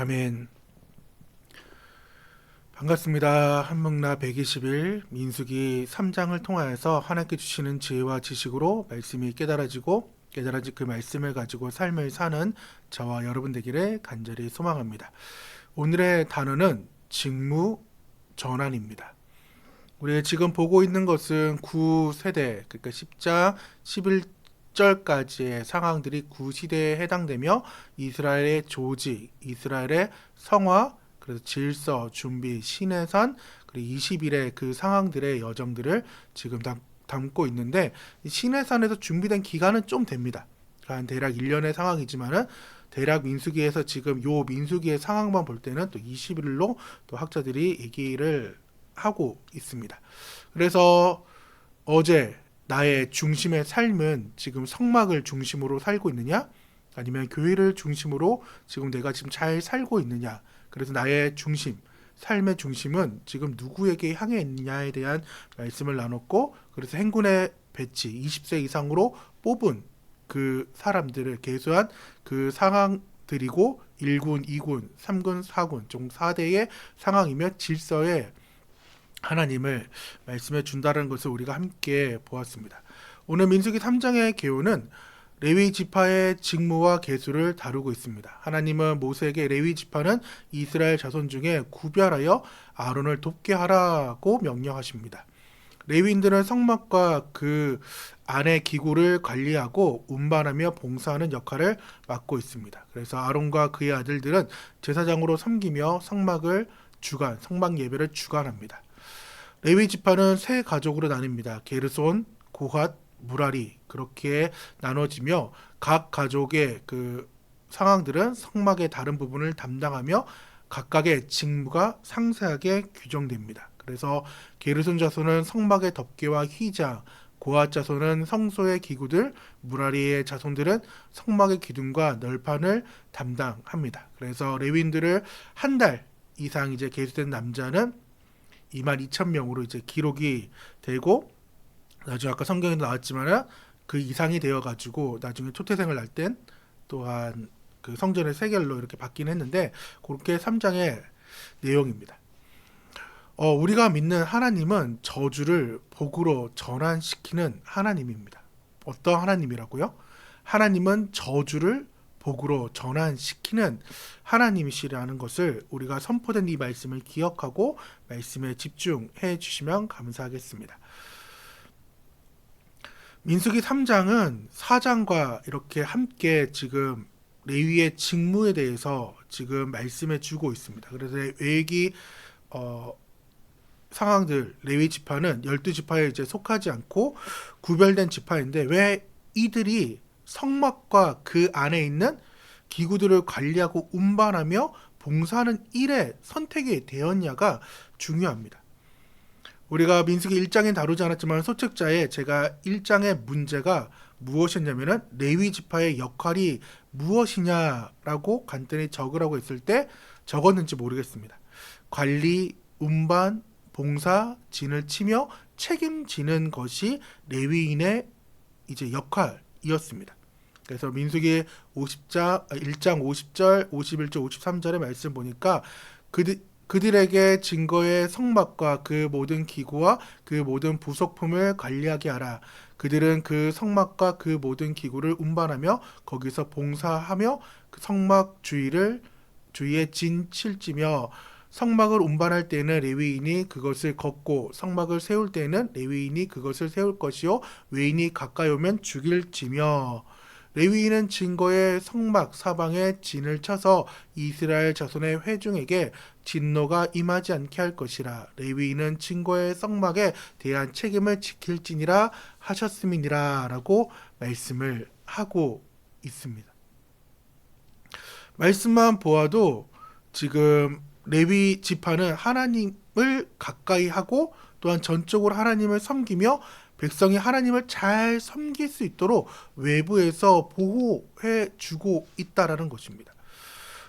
아멘. 반갑습니다. 한문나 120일 민수기 3장을 통하여서 하나님께 주시는 지혜와 지식으로 말씀이 깨달아진 그 말씀을 가지고 삶을 사는 저와 여러분 되기를 간절히 소망합니다. 오늘의 단어는 직무전환입니다. 우리가 지금 보고 있는 것은 9세대, 그러니까 10장 11절까지의 상황들이 9시대에 해당되며 이스라엘의 조직, 이스라엘의 성화, 그래서 질서, 준비, 시내산, 그리고 20일의 그 상황들의 여정들을 지금 담고 있는데, 이 시내산에서 준비된 기간은 좀 됩니다. 한 대략 1년의 상황이지만은 대략 민수기에서 지금 요 민수기의 상황만 볼 때는 또 20일로 또 학자들이 얘기를 하고 있습니다. 그래서 어제 나의 중심의 삶은 지금 성막을 중심으로 살고 있느냐? 아니면 교회를 중심으로 지금 내가 지금 잘 살고 있느냐? 그래서 나의 중심, 삶의 중심은 지금 누구에게 향해 있느냐에 대한 말씀을 나눴고, 그래서 행군의 배치, 20세 이상으로 뽑은 그 사람들을 계수한 그 상황들이고 1군, 2군, 3군, 4군, 총 4대의 상황이며 질서에 하나님을 말씀해 준다는 것을 우리가 함께 보았습니다. 오늘 민수기 3장의 개요는 레위 지파의 직무와 계수를 다루고 있습니다. 하나님은 모세에게 레위 지파는 이스라엘 자손 중에 구별하여 아론을 돕게 하라고 명령하십니다. 레위인들은 성막과 그 안의 기구를 관리하고 운반하며 봉사하는 역할을 맡고 있습니다. 그래서 아론과 그의 아들들은 제사장으로 섬기며 성막 예배를 주관합니다. 레위 지파는 세 가족으로 나뉩니다. 게르손, 고핫, 무라리 그렇게 나눠지며 각 가족의 그 상황들은 성막의 다른 부분을 담당하며 각각의 직무가 상세하게 규정됩니다. 그래서 게르손 자손은 성막의 덮개와 휘장, 고핫 자손은 성소의 기구들, 무라리의 자손들은 성막의 기둥과 널판을 담당합니다. 그래서 레위인들을 한 달 이상 이제 계수된 남자는 22,000명으로 이제 기록이 되고, 나중에 아까 성경에도 나왔지만 그 이상이 되어가지고 나중에 초태생을 할 땐 또한 그 성전의 세겔로 이렇게 바뀌긴 했는데, 그렇게 3장의 내용입니다. 우리가 믿는 하나님은 저주를 복으로 전환시키는 하나님입니다. 어떤 하나님이라고요? 하나님은 저주를 복으로 전환시키는 하나님이시라는 것을 우리가 선포된 이 말씀을 기억하고 말씀에 집중해 주시면 감사하겠습니다. 민수기 3장은 4장과 이렇게 함께 지금 레위의 직무에 대해서 지금 말씀해 주고 있습니다. 그래서 레위 상황들, 레위 지파는 12지파에 이제 속하지 않고 구별된 지파인데, 왜 이들이 성막과 그 안에 있는 기구들을 관리하고 운반하며 봉사하는 일에 선택이 되었냐가 중요합니다. 우리가 민수기 1장에 다루지 않았지만 소책자에 제가 1장의 문제가 무엇이었냐면은 레위 지파의 역할이 무엇이냐라고 간단히 적으라고 했을 때 적었는지 모르겠습니다. 관리, 운반, 봉사, 진을 치며 책임지는 것이 레위인의 이제 역할이었습니다. 그래서 민수기 1장 50절, 51절, 53절의 말씀 보니까 그들에게 증거의 성막과 그 모든 기구와 그 모든 부속품을 관리하게 하라. 그들은 그 성막과 그 모든 기구를 운반하며 거기서 봉사하며 그 성막 주위에 진 칠지며, 성막을 운반할 때는 레위인이 그것을 걷고 성막을 세울 때는 레위인이 그것을 세울 것이요 외인이 가까이 오면 죽일지며, 레위인은 증거의 성막 사방에 진을 쳐서 이스라엘 자손의 회중에게 진노가 임하지 않게 할 것이라. 레위인은 증거의 성막에 대한 책임을 지킬지니라 하셨음이니라 라고 말씀을 하고 있습니다. 말씀만 보아도 지금 레위 지파는 하나님을 가까이 하고 또한 전적으로 하나님을 섬기며 백성이 하나님을 잘 섬길 수 있도록 외부에서 보호해 주고 있다라는 것입니다.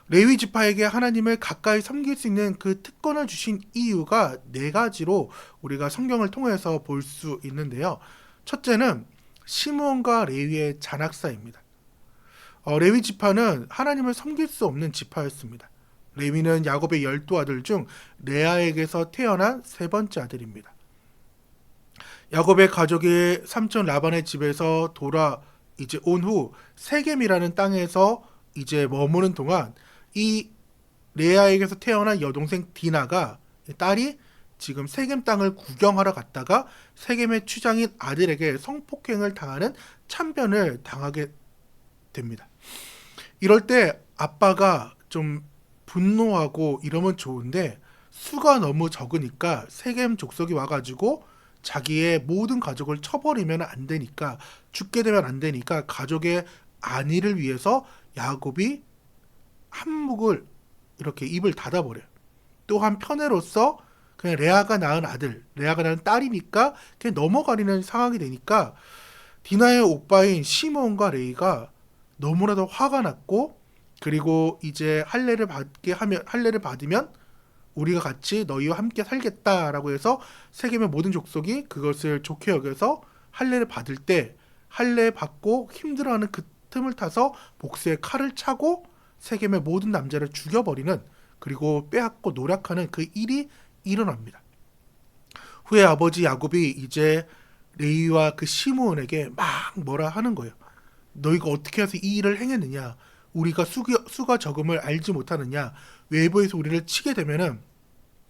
레위 지파에게 하나님을 가까이 섬길 수 있는 그 특권을 주신 이유가 네 가지로 우리가 성경을 통해서 볼 수 있는데요. 첫째는 시므온과 레위의 잔악사입니다. 레위 지파는 하나님을 섬길 수 없는 지파였습니다. 레위는 야곱의 12아들 중 레아에게서 태어난 세 번째 아들입니다. 야곱의 가족이 삼촌 라반의 집에서 돌아 이제 온 후 세겜이라는 땅에서 이제 머무는 동안 이 레아에게서 태어난 여동생 디나가 딸이 지금 세겜 땅을 구경하러 갔다가 세겜의 추장인 아들에게 성폭행을 당하는 참변을 당하게 됩니다. 이럴 때 아빠가 좀 분노하고 이러면 좋은데 수가 너무 적으니까 세겜 족속이 와가지고 자기의 모든 가족을 쳐버리면 안 되니까, 죽게 되면 안 되니까 가족의 안위를 위해서 야곱이 한몫을 이렇게 입을 닫아버려요. 또 한편으로서 그냥 레아가 낳은 아들, 레아가 낳은 딸이니까 그냥 넘어가리는 상황이 되니까 디나의 오빠인 시므온과 레이가 너무나도 화가 났고, 그리고 이제 할례를 받으면 우리가 같이 너희와 함께 살겠다라고 해서 세겜의 모든 족속이 그것을 좋게 여겨서 할례를 받을 때, 할례 받고 힘들어하는 그 틈을 타서 복수의 칼을 차고 세겜의 모든 남자를 죽여버리는, 그리고 빼앗고 노략하는 그 일이 일어납니다. 후에 아버지 야곱이 이제 레위와 그 시므온에게 막 뭐라 하는 거예요. 너희가 어떻게 해서 이 일을 행했느냐? 우리가 수가 적음을 알지 못하느냐? 외부에서 우리를 치게 되면은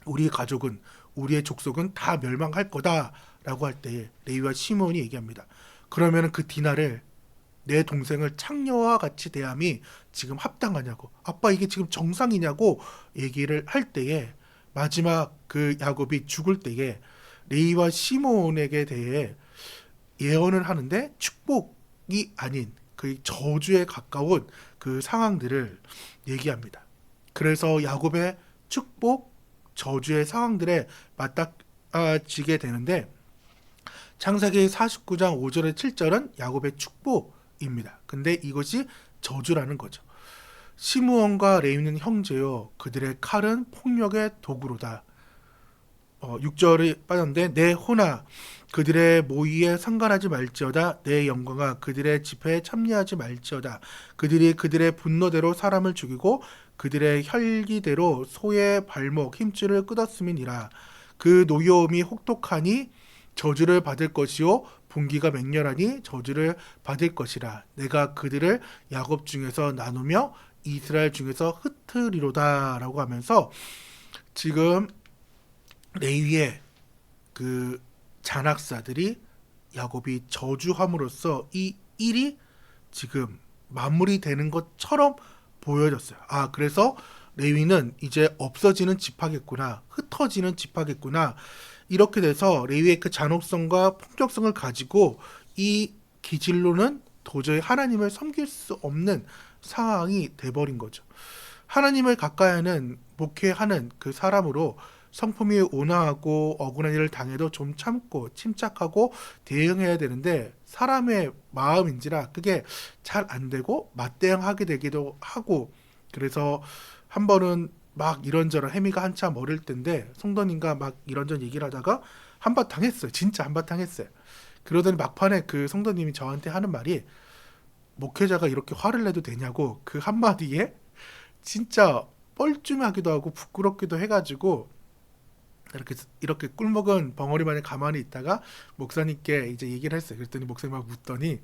우리의 가족은, 우리의 족속은 다 멸망할 거다라고 할 때 레위와 시므온이 얘기합니다. 그러면은 그 디나를, 내 동생을 창녀와 같이 대함이 지금 합당하냐고, 아빠 이게 지금 정상이냐고 얘기를 할 때에, 마지막 그 야곱이 죽을 때에 레위와 시므온에게 대해 예언을 하는데 축복이 아닌 그 저주에 가까운 그 상황들을 얘기합니다. 그래서 야곱의 축복, 저주의 상황들에 맞닥지게 되는데, 창세기 49장 5절에 7절은 야곱의 축복입니다. 근데 이것이 저주라는 거죠. 시므온과 레위는 형제요, 그들의 칼은 폭력의 도구로다. 6절이 빠졌는데, 내 호나 그들의 모의에 상관하지 말지어다. 내 영광아 그들의 집회에 참여하지 말지어다. 그들이 그들의 분노대로 사람을 죽이고 그들의 혈기대로 소의 발목 힘줄을 끊었음이니라. 그 노여움이 혹독하니 저주를 받을 것이요 분기가 맹렬하니 저주를 받을 것이라. 내가 그들을 야곱 중에서 나누며 이스라엘 중에서 흩으리로다 라고 하면서, 지금 레위의 그 잔악사들이 야곱이 저주함으로써 이 일이 지금 마무리되는 것처럼 보여졌어요. 그래서 레위는 이제 없어지는 집하겠구나, 흩어지는 집하겠구나, 이렇게 돼서 레위의 그 잔혹성과 폭력성을 가지고 이 기질로는 도저히 하나님을 섬길 수 없는 상황이 돼버린 거죠. 하나님을 가까이 하는, 목회하는 그 사람으로 성품이 온화하고 억울한 일을 당해도 좀 참고 침착하고 대응해야 되는데, 사람의 마음인지라 그게 잘 안 되고 맞대응하게 되기도 하고, 그래서 한 번은 막 이런저런 해미가 한참 어릴 때인데 성도님과 막 이런저런 얘기를 하다가 한바탕 했어요. 진짜 한바탕 했어요. 그러더니 막판에 그 성도님이 저한테 하는 말이, 목회자가 이렇게 화를 내도 되냐고, 그 한마디에 진짜 뻘쭘하기도 하고 부끄럽기도 해가지고 이렇게 꿀먹은 벙어리만에 가만히 있다가 목사님께 이제 얘기를 했어요. 그랬더니 목사님 막 웃더니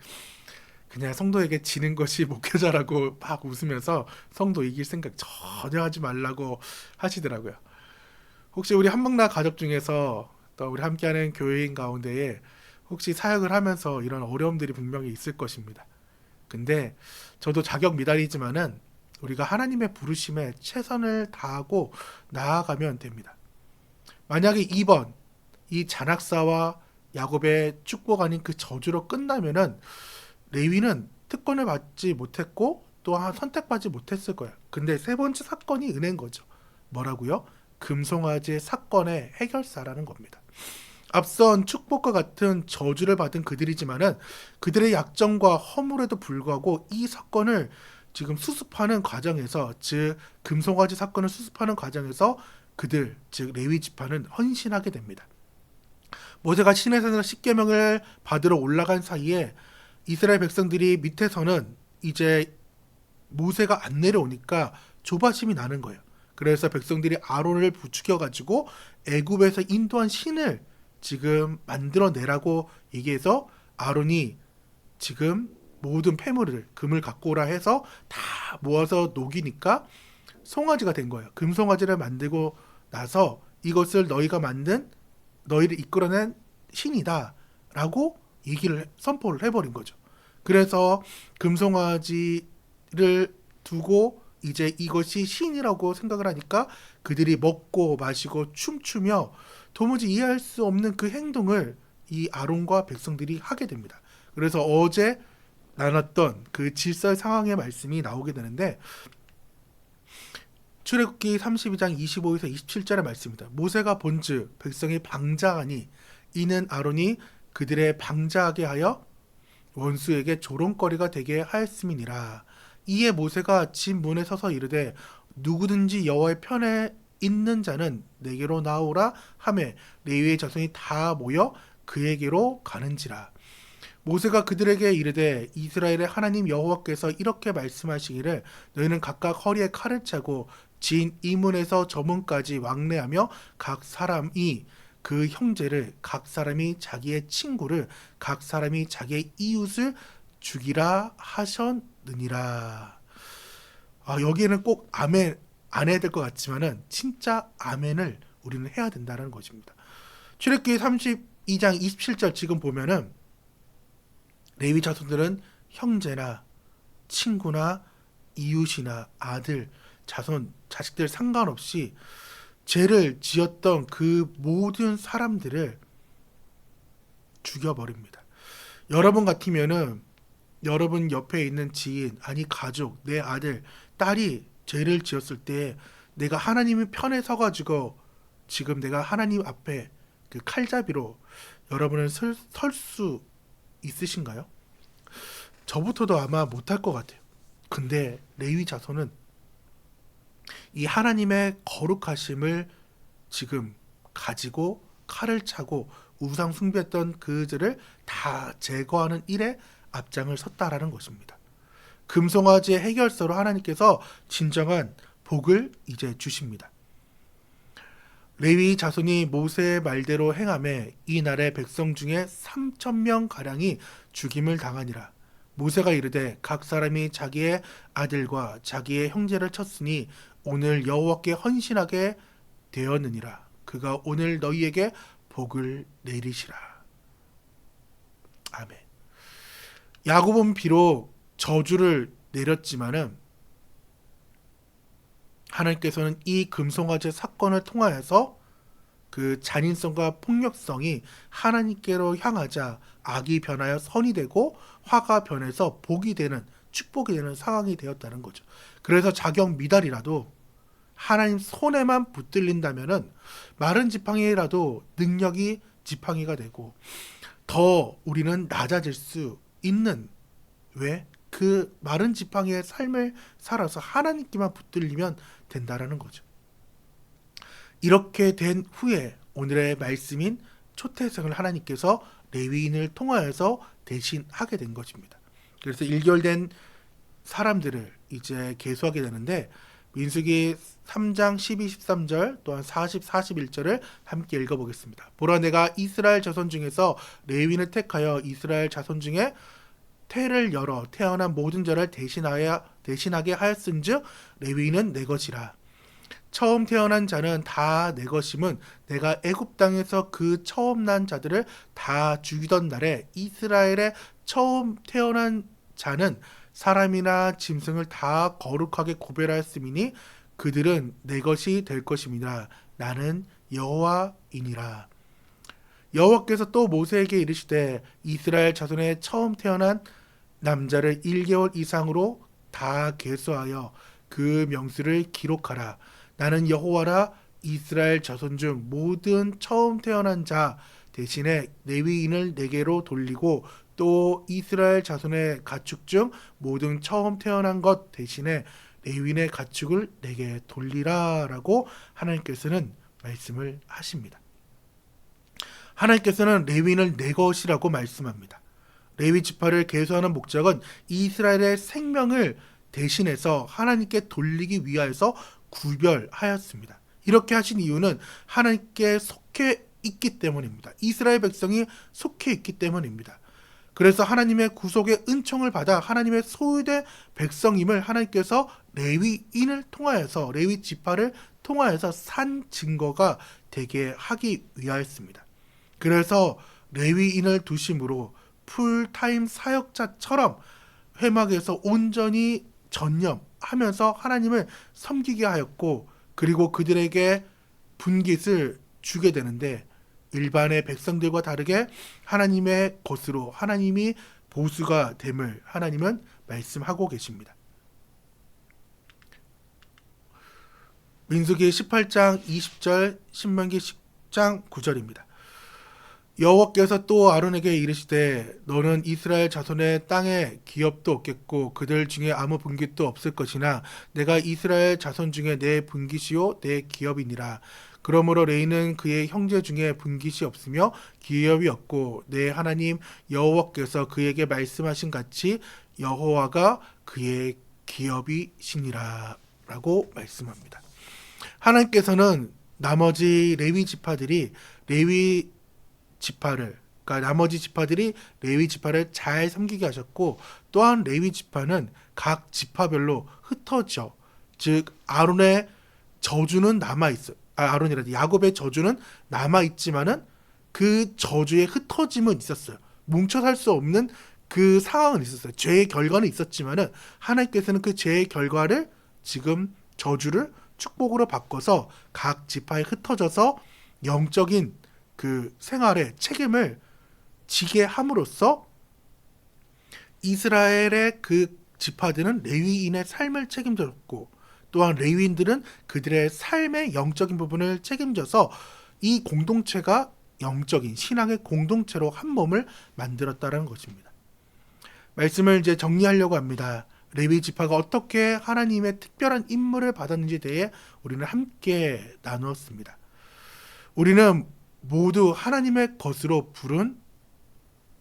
그냥 성도에게 지는 것이 목회자라고 막 웃으면서 성도 이길 생각 전혀 하지 말라고 하시더라고요. 혹시 우리 한목나 가족 중에서 또 우리 함께하는 교회인 가운데에 혹시 사역을 하면서 이런 어려움들이 분명히 있을 것입니다. 근데 저도 자격 미달이지만은 우리가 하나님의 부르심에 최선을 다하고 나아가면 됩니다. 만약에 이번 이 잔악사와 야곱의 축복 아닌 그 저주로 끝나면은 레위는 특권을 받지 못했고 또한 선택받지 못했을 거예요. 근데 세 번째 사건이 은혜인 거죠. 뭐라고요? 금송아지 사건의 해결사라는 겁니다. 앞선 축복과 같은 저주를 받은 그들이지만은 그들의 약점과 허물에도 불구하고 이 사건을 지금 수습하는 과정에서, 즉 금송아지 사건을 수습하는 과정에서 그들, 즉 레위 지파는 헌신하게 됩니다. 모세가 시내산에서 십계명을 받으러 올라간 사이에 이스라엘 백성들이 밑에서는 이제 모세가 안 내려오니까 조바심이 나는 거예요. 그래서 백성들이 아론을 부추겨 가지고 애굽에서 인도한 신을 지금 만들어내라고 얘기해서 아론이 지금 모든 폐물을 금을 갖고 오라 해서 다 모아서 녹이니까 송아지가 된 거예요. 금송아지를 만들고 나서 이것을 너희가 만든 너희를 이끌어낸 신이다라고 선포를 해버린 거죠. 그래서 금송아지를 두고 이제 이것이 신이라고 생각을 하니까 그들이 먹고 마시고 춤추며 도무지 이해할 수 없는 그 행동을 이 아론과 백성들이 하게 됩니다. 그래서 어제 나눴던 그 질서의 상황의 말씀이 나오게 되는데 출애굽기 32장 25에서 27절의 말씀입니다. 모세가 본즉 백성이 방자하니 이는 아론이 그들의 방자하게 하여 원수에게 조롱거리가 되게 하였음이니라. 이에 모세가 집 문에 서서 이르되 누구든지 여호와의 편에 있는 자는 내게로 나오라 하매 레위의 자손이 다 모여 그에게로 가는지라. 모세가 그들에게 이르되 이스라엘의 하나님 여호와께서 이렇게 말씀하시기를 너희는 각각 허리에 칼을 차고 진 이 문에서 저 문까지 왕래하며 각 사람이 그 형제를 각 사람이 자기의 친구를 각 사람이 자기의 이웃을 죽이라 하셨느니라. 여기에는 꼭 아멘 안 해야 될 것 같지만은 진짜 아멘을 우리는 해야 된다는 것입니다. 출애굽기 32장 27절 지금 보면은 레위 자손들은 형제나 친구나 이웃이나 아들, 자손, 자식들 상관없이 죄를 지었던 그 모든 사람들을 죽여버립니다. 여러분 같으면은 여러분 옆에 있는 지인, 아니 가족, 내 아들, 딸이 죄를 지었을 때 내가 하나님의 편에 서가지고 지금 내가 하나님 앞에 그 칼잡이로 여러분을 설 수 있으신가요? 저부터도 아마 못할 것 같아요. 근데 레위 자손은 이 하나님의 거룩하심을 지금 가지고 칼을 차고 우상 숭배했던 그들을 다 제거하는 일에 앞장을 섰다라는 것입니다. 금송아지의 해결서로 하나님께서 진정한 복을 이제 주십니다. 레위 자손이 모세의 말대로 행하매 이 날에 백성 중에 3,000명 가량이 죽임을 당하니라. 모세가 이르되 각 사람이 자기의 아들과 자기의 형제를 쳤으니 오늘 여호와께 헌신하게 되었느니라. 그가 오늘 너희에게 복을 내리시라. 아멘. 야곱은 비록 저주를 내렸지만은 하나님께서는 이 금송아지 사건을 통하여서 그 잔인성과 폭력성이 하나님께로 향하자 악이 변하여 선이 되고 화가 변해서 복이 되는, 축복이 되는 상황이 되었다는 거죠. 그래서 자격 미달이라도 하나님 손에만 붙들린다면은 마른 지팡이라도 능력이 지팡이가 되고 더 우리는 낮아질 수 있는, 왜? 그 마른 지팡이의 삶을 살아서 하나님께만 붙들리면 된다라는 거죠. 이렇게 된 후에 오늘의 말씀인 초태생을 하나님께서 레위인을 통하여서 대신하게 된 것입니다. 그래서 일결된 사람들을 이제 계수하게 되는데 민수기 3장 12, 13절 또한 40, 41절을 함께 읽어보겠습니다. 보라 내가 이스라엘 자손 중에서 레위인을 택하여 이스라엘 자손 중에 태를 열어 태어난 모든 자를 대신하게 하였은즉 레위인은 내 것이라. 처음 태어난 자는 다 내 것임은 내가 애굽 땅에서 그 처음 난 자들을 다 죽이던 날에 이스라엘의 처음 태어난 자는 사람이나 짐승을 다 거룩하게 구별하였음이니 그들은 내 것이 될 것임이라. 나는 여호와이니라. 여호와께서 또 모세에게 이르시되 이스라엘 자손의 처음 태어난 남자를 1개월 이상으로 다 계수하여 그 명수를 기록하라. 나는 여호와라. 이스라엘 자손 중 모든 처음 태어난 자 대신에 레위인을 내게로 돌리고 또 이스라엘 자손의 가축 중 모든 처음 태어난 것 대신에 레위인의 가축을 내게 돌리라 라고 하나님께서는 말씀을 하십니다. 하나님께서는 레위인을 내 것이라고 말씀합니다. 레위 지파를 계수하는 목적은 이스라엘의 생명을 대신해서 하나님께 돌리기 위하여서 구별하였습니다. 이렇게 하신 이유는 하나님께 속해 있기 때문입니다. 이스라엘 백성이 속해 있기 때문입니다. 그래서 하나님의 구속의 은총을 받아 하나님의 소유된 백성임을 하나님께서 레위인을 통하여서, 레위 지파를 통하여서 산 증거가 되게 하기 위하였습니다. 그래서 레위인을 두심으로 풀타임 사역자처럼 회막에서 온전히 전념하면서 하나님을 섬기게 하였고, 그리고 그들에게 분깃을 주게 되는데, 일반의 백성들과 다르게 하나님의 것으로 하나님이 보수가 됨을 하나님은 말씀하고 계십니다. 민수기 18장 20절, 신명기 10장 9절입니다. 여호와께서 또 아론에게 이르시되 너는 이스라엘 자손의 땅에 기업도 없겠고 그들 중에 아무 분깃도 없을 것이나 내가 이스라엘 자손 중에 내 분깃이요 내 기업이니라. 그러므로 레위는 그의 형제 중에 분깃이 없으며 기업이 없고 내 하나님 여호와께서 그에게 말씀하신 같이 여호와가 그의 기업이시니라 라고 말씀합니다. 하나님께서는 나머지 레위 지파들이 나머지 지파들이 레위 지파를 잘 섬기게 하셨고, 또한 레위 지파는 각 지파별로 흩어져, 즉 아론의 저주는 남아있어요. 야곱의 저주는 남아있지만은 그 저주의 흩어짐은 있었어요. 뭉쳐 살 수 없는 그 상황은 있었어요. 죄의 결과는 있었지만은 하나님께서는 그 죄의 결과를 지금 저주를 축복으로 바꿔서 각 지파에 흩어져서 영적인 그 생활에 책임을 지게 함으로써 이스라엘의 그 지파들은 레위인의 삶을 책임졌고, 또한 레위인들은 그들의 삶의 영적인 부분을 책임져서 이 공동체가 영적인 신앙의 공동체로 한 몸을 만들었다는 것입니다. 말씀을 이제 정리하려고 합니다. 레위 지파가 어떻게 하나님의 특별한 임무를 받았는지에 대해 우리는 함께 나누었습니다. 우리는 모두 하나님의 것으로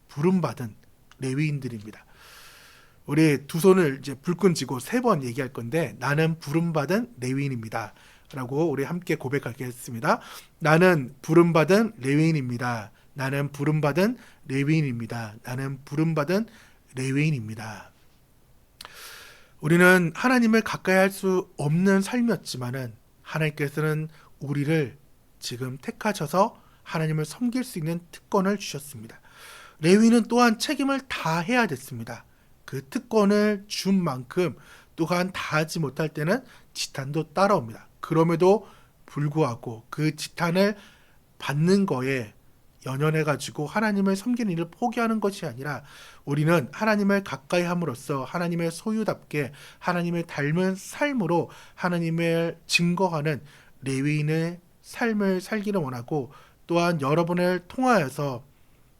부름받은 레위인들입니다. 우리 두 손을 이제 불끈 쥐고 3번 얘기할 건데, 나는 부름받은 레위인입니다 라고 우리 함께 고백하겠습니다. 나는 부름받은 레위인입니다. 나는 부름받은 레위인입니다. 나는 부름받은 레위인입니다. 우리는 하나님을 가까이 할 수 없는 삶이었지만은 하나님께서는 우리를 지금 택하셔서 하나님을 섬길 수 있는 특권을 주셨습니다. 레위는 또한 책임을 다해야 됐습니다. 그 특권을 준 만큼 또한 다하지 못할 때는 지탄도 따라옵니다. 그럼에도 불구하고 그 지탄을 받는 거에 연연해가지고 하나님을 섬기는 일을 포기하는 것이 아니라, 우리는 하나님을 가까이 함으로써 하나님의 소유답게 하나님을 닮은 삶으로 하나님을 증거하는 레위인의 삶을 살기를 원하고, 또한 여러분을 통하여서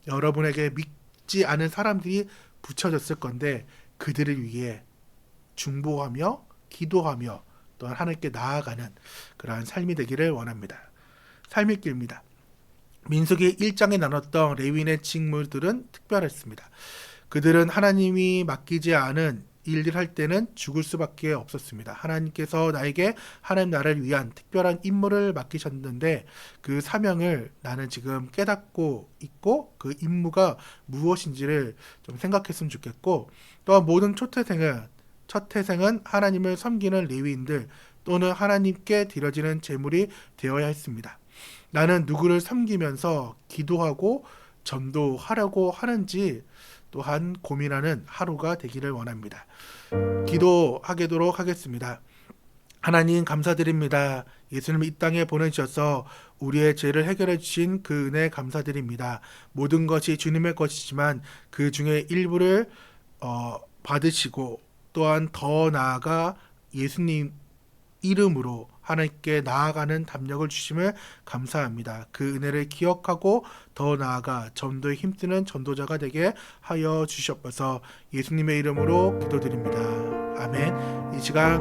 여러분에게 믿지 않은 사람들이 붙여졌을 건데 그들을 위해 중보하며 기도하며 또한 하나님께 나아가는 그러한 삶이 되기를 원합니다. 삶의 길입니다. 민수기 1장에 나눴던 레위인의 직무들은 특별했습니다. 그들은 하나님이 맡기지 않은 일을 할 때는 죽을 수밖에 없었습니다. 하나님께서 나에게 하나님 나라를 위한 특별한 임무를 맡기셨는데 그 사명을 나는 지금 깨닫고 있고 그 임무가 무엇인지를 좀 생각했으면 좋겠고, 또한 모든 첫 태생은 하나님을 섬기는 레위인들 또는 하나님께 드려지는 제물이 되어야 했습니다. 나는 누구를 섬기면서 기도하고 전도하려고 하는지 또한 고민하는 하루가 되기를 원합니다. 기도하도록 하겠습니다. 하나님 감사드립니다. 예수님을 이 땅에 보내주셔서 우리의 죄를 해결해 주신 그 은혜 감사드립니다. 모든 것이 주님의 것이지만 그 중에 일부를 받으시고 또한 더 나아가 예수님 이름으로 하나님께 나아가는 담력을 주심을 감사합니다. 그 은혜를 기억하고 더 나아가 전도에 힘쓰는 전도자가 되게 하여 주시옵소서. 예수님의 이름으로 기도드립니다. 아멘. 이 시간